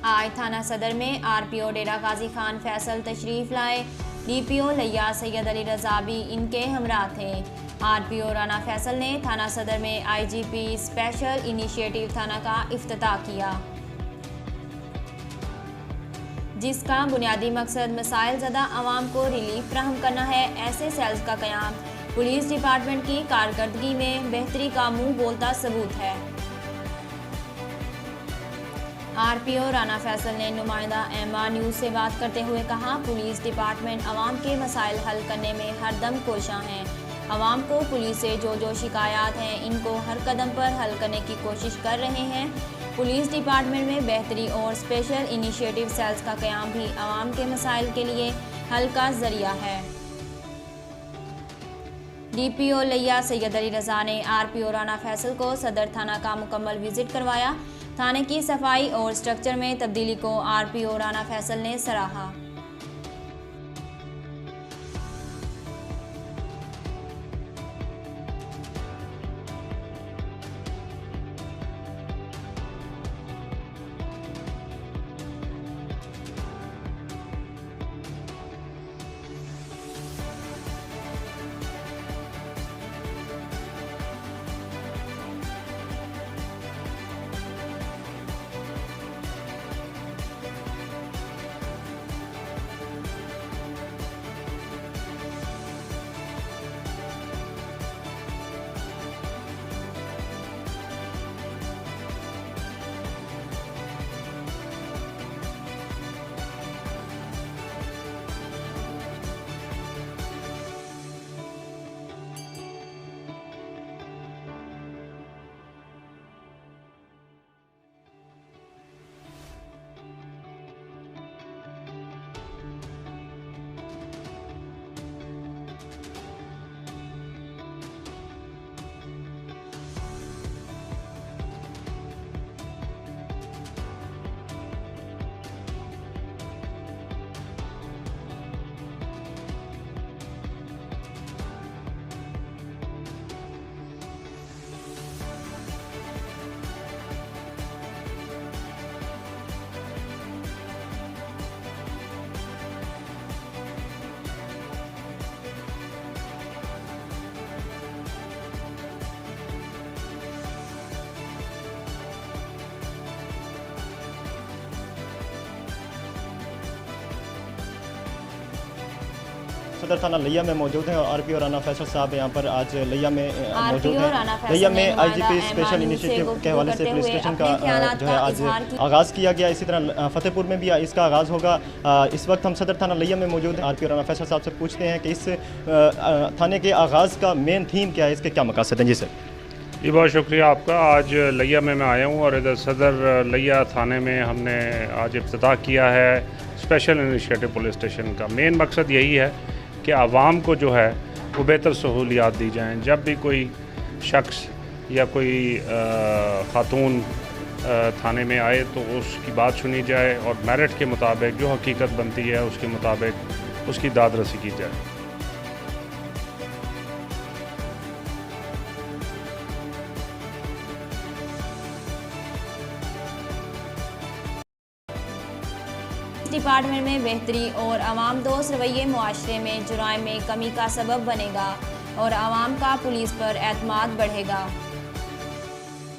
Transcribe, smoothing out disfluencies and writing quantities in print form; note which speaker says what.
Speaker 1: आज थाना सदर में आरपीओ डेरा गाजी खान फैसल तशरीफ लाए। डीपीओ लिया सैयद अली रजा भी इनके हमरा थे। आरपीओ राना फैसल ने थाना सदर में आईजीपी स्पेशल इनिशिएटिव थाना का इफ्तिताह किया, जिसका बुनियादी मकसद मसाइल ज़दा आवाम को रिलीफ फ्राहम करना है। ऐसे सेल्स का क़याम पुलिस डिपार्टमेंट की कारकर्दगी में बेहतरी का मुंह बोलता सबूत है। आरपीओ राना फैसल ने नुमाइंदा एमआर न्यूज़ से बात करते हुए कहा, पुलिस डिपार्टमेंट आवाम के मसाइल हल करने में हरदम कोशां है। आवाम को पुलिस से जो शिकायत हैं इनको हर कदम पर हल करने की कोशिश कर रहे हैं। पुलिस डिपार्टमेंट में बेहतरी और स्पेशल इनिशिएटिव सेल्स का क़याम भी आवाम के मसाइल के लिए हल का ज़रिया है। डीपीओ लिया सैयद अली रजा ने आरपीओ राना फैसल को सदर थाना का मुकम्मल विजिट करवाया। थाने की सफाई और स्ट्रक्चर में तब्दीली को आरपीओ राना फैसल ने सराहा।
Speaker 2: सदर थाना लिया में मौजूद हैं और आरपीओ राना फैसल साहब यहाँ पर आज लिया में मौजूद हैं। लिया में आईजीपी स्पेशल इनिशिएटिव के हवाले से पुलिस स्टेशन का जो है आज आगाज़ किया गया। इसी तरह फतेहपुर में भी इसका आगाज़ होगा। इस वक्त हम सदर थाना लिया में मौजूद हैं। आरपीओ राना फैसल साहब से पूछते हैं कि इस थाने के आगाज़ का मेन थीम क्या है, इसके क्या मकसद हैं। जी सर।
Speaker 3: जी बहुत शुक्रिया आपका। आज लिया में मैं आया हूँ और इधर सदर लिया थाने में हमने आज इफ्तिताह किया है स्पेशल इनिशिएटिव पुलिस स्टेशन का। मेन मकसद यही है कि आवाम को जो है वो बेहतर सहूलियात दी जाएँ। जब भी कोई शख्स या कोई खातून थाने में आए तो उसकी बात सुनी जाए और मेरिट के मुताबिक जो हकीकत बनती है उसके मुताबिक उसकी दाद रसी की जाए।
Speaker 1: डिपार्टमेंट में बेहतरी और आवाम दोस्त रवैये मुआशरे में जुराइम में कमी का सबब बनेगा और आवाम का पुलिस पर एतमाद बढ़ेगा।